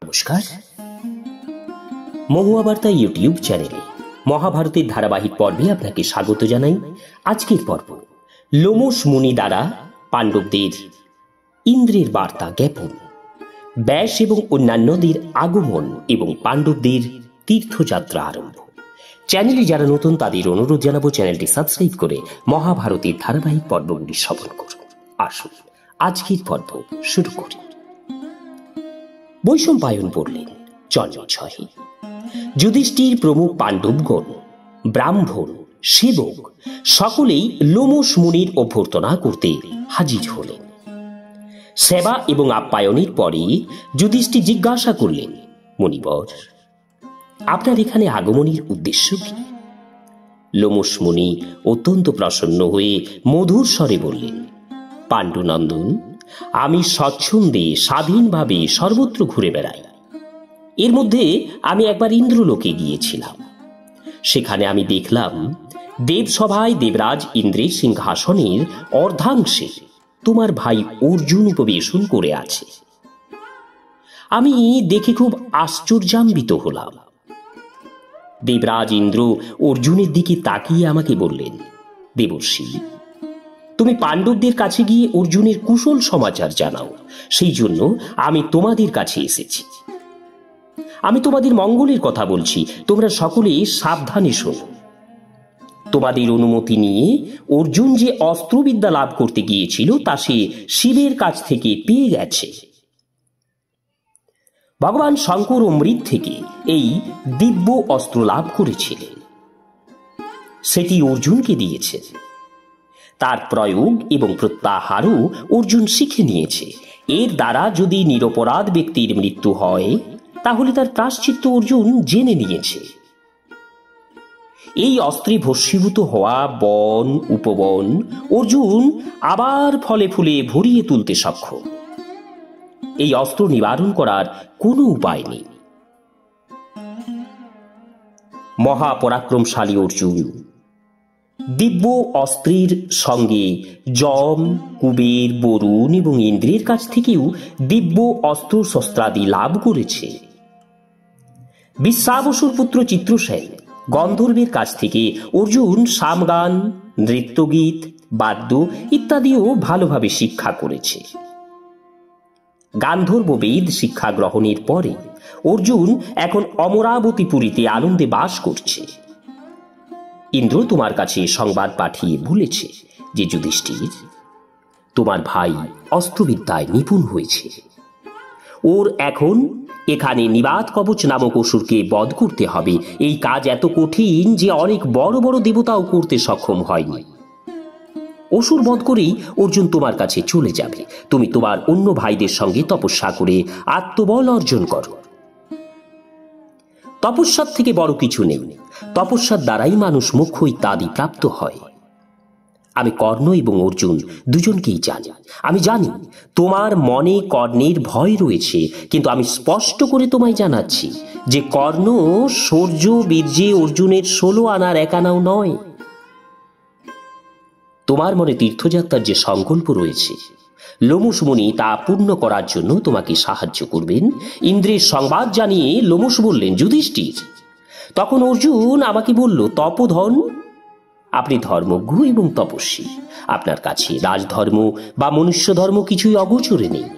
নমস্কার, মহুয়া বার্তা ইউটিউব চ্যানেলে মহাভারতের ধারাবাহিক পর্বে আপনাকে স্বাগত জানাই। আজকের পর্ব লোমশ মুনি দ্বারা পাণ্ডবদের ইন্দ্রের বার্তা জ্ঞাপন, ব্যাস এবং অন্যান্যদের আগমন এবং পাণ্ডবদের তীর্থযাত্রা আরম্ভ। চ্যানেলে যারা নতুন তাদের অনুরোধ জানাবো চ্যানেলটি সাবস্ক্রাইব করে মহাভারতের ধারাবাহিক পর্বগুলি শ্রবণ করুন। আসুন আজকের পর্ব শুরু করি। বৈশম্পায়ন বললেন, জন্মজয়, যুধিষ্ঠির প্রমুখ পাণ্ডবগণ, ব্রাহ্মণ, সেবক সকলেই লোমশ মুনির অভ্যর্থনা করতে হাজির হলেন। সেবা এবং আপ্যায়নের পরে যুধিষ্ঠির জিজ্ঞাসা করলেন, মুনিবর, আপনার এখানে আগমনের উদ্দেশ্য কি? লোমশ মুনি অত্যন্ত প্রসন্ন হয়ে মধুর স্বরে বললেন, পাণ্ডুনন্দন, আমি স্বচ্ছন্দে স্বাধীনভাবে সর্বত্র ঘুরে বেড়াই। এর মধ্যে আমি একবার ইন্দ্রলোকে গিয়েছিলাম। সেখানে আমি দেখলাম দেবসভায় দেবরাজ ইন্দ্রের সিংহাসনের অর্ধাংশে তোমার ভাই অর্জুন উপবেশন করে আছে। আমি দেখে খুব আশ্চর্যান্বিত হলাম। দেবরাজ ইন্দ্র অর্জুনের দিকে তাকিয়ে আমাকে বললেন, দেবর্ষি, তুমি পাণ্ডবদের কাছে গিয়ে অর্জুনের কুশল সমাচার জানাও, সেই জন্য আমি তোমাদের কাছে এসেছি। আমি তোমাদের মঙ্গলের কথা বলছি, তোমরা সকলে সাবধানে শোনো। তোমাদের অনুমতি নিয়ে অর্জুন যে অস্ত্রবিদ্যা লাভ করতে গিয়েছিল তা সে শিবের কাছ থেকে পেয়ে গেছে। ভগবান শঙ্কর অমৃত থেকে এই দিব্য অস্ত্র লাভ করেছিলেন, সেটি অর্জুনকে দিয়েছে। তার প্রয়োগ এবং প্রত্যাহারও অর্জুন শিখে নিয়েছে। এর দ্বারা যদি নিরপরাধ ব্যক্তির মৃত্যু হয় তাহলে তার প্রায়শ্চিত্ত অর্জুন জেনে নিয়েছে। এই অস্ত্রে ভস্মীভূত হওয়া বন উপবন অর্জুন আবার ফলে ফুলে ভরিয়ে তুলতে সক্ষম। এই অস্ত্র নিবারণ করার কোনো উপায় নেই। মহাপরাক্রমশালী অর্জুন দিব্য অস্ত্রের সঙ্গে যম, কুবের, বরুণ এবং ইন্দ্রের কাছ থেকেও দিব্য অস্ত্র শস্ত্রাদি লাভ করেছে। বিশ্বাবসুর পুত্র চিত্রসেন গন্ধর্বের কাছ থেকে অর্জুন সামগান, নৃত্যগীত, বাদ্য ইত্যাদিও ভালোভাবে শিক্ষা করেছে। গান্ধর্ব বেদ শিক্ষা গ্রহণের পরে অর্জুন এখন অমরাবতীপুরীতে আনন্দে বাস করছে। ইন্দ্র তোমার কাছে সংবাদ পাঠিয়ে বলেছে যে যুধিষ্ঠির, তোমার ভাই অস্ত্রবিদ্যায় নিপুণ হয়েছে। ওর এখন এখানে নিবাত কবচ নামক অসুরকে বধ করতে হবে। এই কাজ এত কঠিন যে অনেক বড় বড় দেবতাও করতে সক্ষম হয়নি। অসুর বধ করেই অর্জুন তোমার কাছে চলে যাবে। তুমি তোমার অন্য ভাইদের সঙ্গে তপস্যা করে আত্মবল অর্জন করো। তপস্যার থেকে বড় কিছু নেই। তপস্যার দ্বারাই মানুষ মোক্ষ ইত্যাদি প্রাপ্ত হয়। আমি কর্ণ এবং অর্জুন দুজনকেই জানি। আমি জানি তোমার মনে কর্ণের ভয় রয়েছে, কিন্তু আমি স্পষ্ট করে তোমায় জানাচ্ছি যে কর্ণ শৌর্য বীর্যে অর্জুনের 16 আনার 1 আনাও নয়। তোমার মনে তীর্থযাত্রার যে সংকল্প রয়েছে, লোমশ মুনি তা পূর্ণ করার জন্য তোমাকে সাহায্য করবেন। ইন্দ্রের সংবাদ জানিয়ে লোমশ বললেন, যুধিষ্ঠির। তখন অর্জুন আমাকে বলল, তপোধন, আপনি ধর্মজ্ঞ এবং তপস্বী। আপনার কাছে রাজধর্ম বা মনুষ্য ধর্ম কিছুই অগোচরে নেই।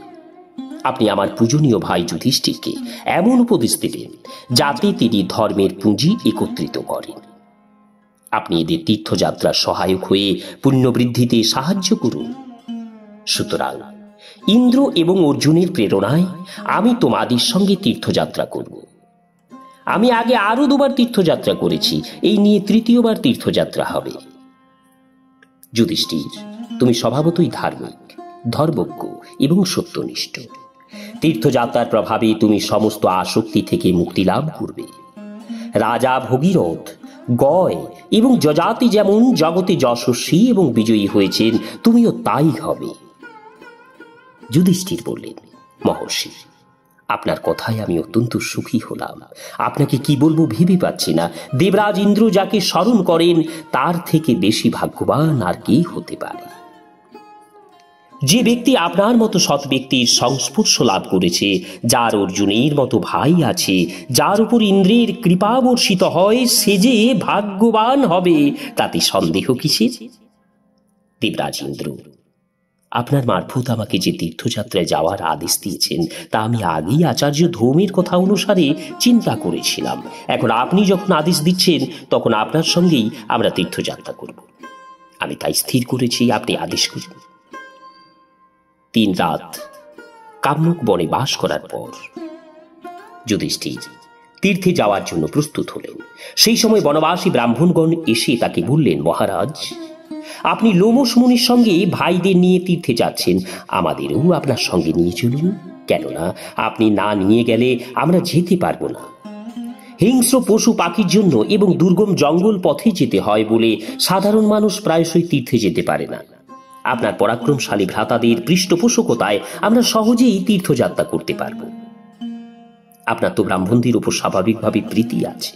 আপনি আমার পূজনীয় ভাই যুধিষ্ঠিরকে এমন উপদেশ দেবেন যাতে তিনি ধর্মের পুঁজি একত্রিত করেন। আপনি এদের তীর্থযাত্রার সহায়ক হয়ে পুণ্যবৃদ্ধিতে সাহায্য করুন। সুতরাং ইন্দ্র এবং অর্জুনের প্রেরণায় আমি তোমাদের সঙ্গে তীর্থযাত্রা করব। আমি আগে আরো 2 বার তীর্থযাত্রা করেছি, এই নিয়ে 3য় বার তীর্থযাত্রা হবে। যুধিষ্ঠির, তুমি স্বভাবতই ধার্মিক, ধর্মজ্ঞ এবং সত্যনিষ্ঠ। তীর্থযাত্রার প্রভাবে তুমি সমস্ত আসক্তি থেকে মুক্তি লাভ করবে। রাজা ভগীরথ, গয় এবং যজাতি যেমন জগতে যশস্বী এবং বিজয়ী হয়েছেন, তুমিও তাই হবে। যুধিষ্ঠির বললেন, মহর্ষি, আপনার কথায় আমি অত্যন্ত সুখী হলাম। আপনাকে কি বলবো ভেবে পাচ্ছি না। দেবরাজ ইন্দ্র যাকে স্মরণ করেন তার থেকে বেশি ভাগ্যবান আর কে হতে পারে। যে ব্যক্তি আপনার মতো সৎ ব্যক্তির সংস্পর্শ লাভ করেছে, যার অর্জুনের মতো ভাই আছে, যার উপর ইন্দ্রের কৃপা বর্ষিত হয়, সে যে ভাগ্যবান হবে তাতে সন্দেহ কিসের? দেবরাজ ইন্দ্র, আপনার মারফত আমাকে যে তীর্থযাত্রায় যাওয়ার আদেশ দিয়েছেন তা আমি আগেই আচার্য ধৌমের কথা অনুসারে চিন্তা করেছিলাম। এখন আপনি যখন আদেশ দিচ্ছেন তখন আপনার সঙ্গেই আমরা তীর্থযাত্রা করব। আমি তাই স্থির করেছি, আপনি আদেশ করুন। 3 রাত কামরূপ বনে বাস করার পর যুধিষ্ঠির তীর্থে যাওয়ার জন্য প্রস্তুত হলেন। সেই সময় বনবাসী ব্রাহ্মণগণ এসে তাকে বললেন, মহারাজ, আপনি লোমশ মুনির সঙ্গে ভাইদের নিয়ে তীর্থে যাচ্ছেন, আমাদেরও আপনার সঙ্গে নিয়ে চলুন। কেননা আপনি না নিয়ে গেলে আমরা যেতে পারবো না। হিংস্র পশু পাখির জন্য এবং দুর্গম জঙ্গল পথে যেতে হয় বলে সাধারণ মানুষ প্রায়শই তীর্থে যেতে পারে না। আপনার পরাক্রমশালী ভ্রাতাদের পৃষ্ঠপোষকতায় আমরা সহজেই তীর্থযাত্রা করতে পারব। আপনার তো ব্রাহ্মণদের উপর স্বাভাবিকভাবে প্রীতি আছে,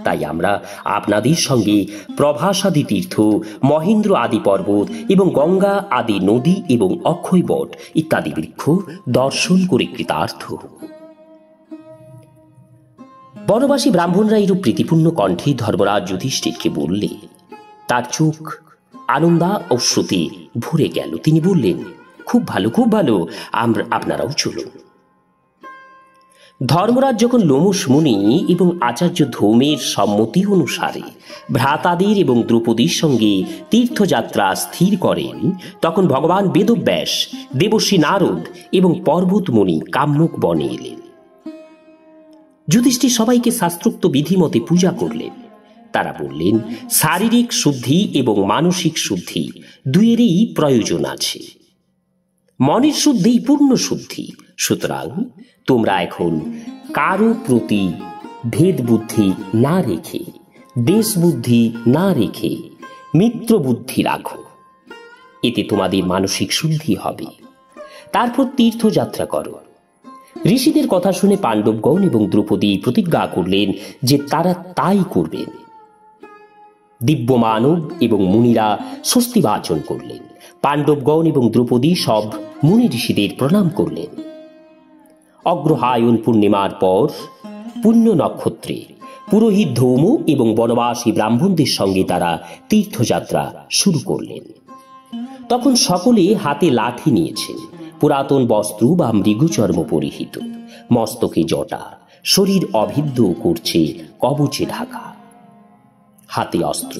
তাই আমরা আপনাদের সঙ্গে প্রভাসাদি তীর্থ, মহেন্দ্র আদি পর্বত এবং গঙ্গা আদি নদী এবং অক্ষয় বট ইত্যাদি বৃক্ষ দর্শন করে কৃতার্থ হব। বনবাসী ব্রাহ্মণরা এরূপ প্রীতিপূর্ণ কণ্ঠে ধর্মরাজ যুধিষ্ঠিরকে বললে তার চোখ আনন্দা অশ্রুতে ভরে গেল। তিনি বললেন, খুব ভালো, খুব ভালো, আপনারাও চলুন। ধর্মরাজ যখন লোমশ মুনি এবং আচার্য ধৌমের সম্মতি অনুসারে ভ্রাতাদের এবং দ্রৌপদীর সঙ্গে তীর্থযাত্রা স্থির করেন, তখন ভগবান বেদব্যাস, দেবর্ষি নারদ এবং পর্বতমুনি কাম্যক বনে এলেন। যুধিষ্ঠির সবাইকে শাস্ত্রোক্ত বিধিমতে পূজা করলেন। তারা বললেন, শারীরিক শুদ্ধি এবং মানসিক শুদ্ধি দুইয়েরই প্রয়োজন আছে। মনের শুদ্ধিই পূর্ণ শুদ্ধি। সুতরাং তোমরা এখন কারো প্রতি ভেদ বুদ্ধি না রেখে, দেশ বুদ্ধি না রেখে মিত্র বুদ্ধি রাখো, এতে তোমাদের মানসিক শুদ্ধি হবে। তারপর তীর্থযাত্রা করো। ঋষিদের কথা শুনে পাণ্ডবগণ এবং দ্রৌপদী প্রতিজ্ঞা করলেন যে তারা তাই করবেন। দিব্য মানব এবং মুনিরা স্বস্তি বাচন করলেন। পাণ্ডবগণ এবং দ্রৌপদী সব মুনি ঋষিদের প্রণাম করলেন। অগ্রহায়ণ পূর্ণিমার পর পুণ্য নক্ষত্রে পুরোহিত ধৌম এবং বনবাসী ব্রাহ্মণদের সঙ্গে তারা তীর্থযাত্রা শুরু করলেন। তখন সকলে হাতে লাঠি নিয়েছেন, পুরাতন বস্ত্র বা মৃগচর্ম পরিহিত, মস্তকে জটা, শরীর অভিদ্ধ করছে কবচে ঢাকা, হাতে অস্ত্র,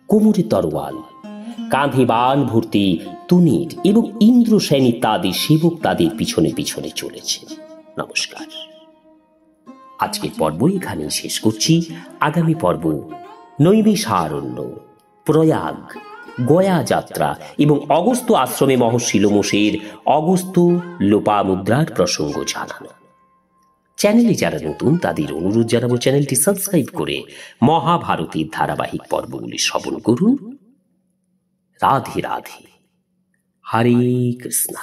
কোমরে তরোয়াল, কাঁধে বান ভর্তি তুনির এবং ইন্দ্রসেন ইত্যাদি সেবক তাদের পিছনে পিছনে চলেছে। নমস্কার। আজকের পর্ব এখানেই শেষ করছি। আগামী পর্ব নৈমিষারণ্য, প্রয়াগ, গয়া যাত্রা এবং অগস্ত্য আশ্রমে মহর্ষি লোমশের অগস্ত্য লোপামুদ্রার প্রসঙ্গ জানানো। চ্যানেলে যারা নতুন তাদের অনুরোধ জানাবো চ্যানেলটি সাবস্ক্রাইব করে মহাভারতের ধারাবাহিক পর্বগুলি শ্রবণ করুন। রাধে রাধে, হরে কৃষ্ণ।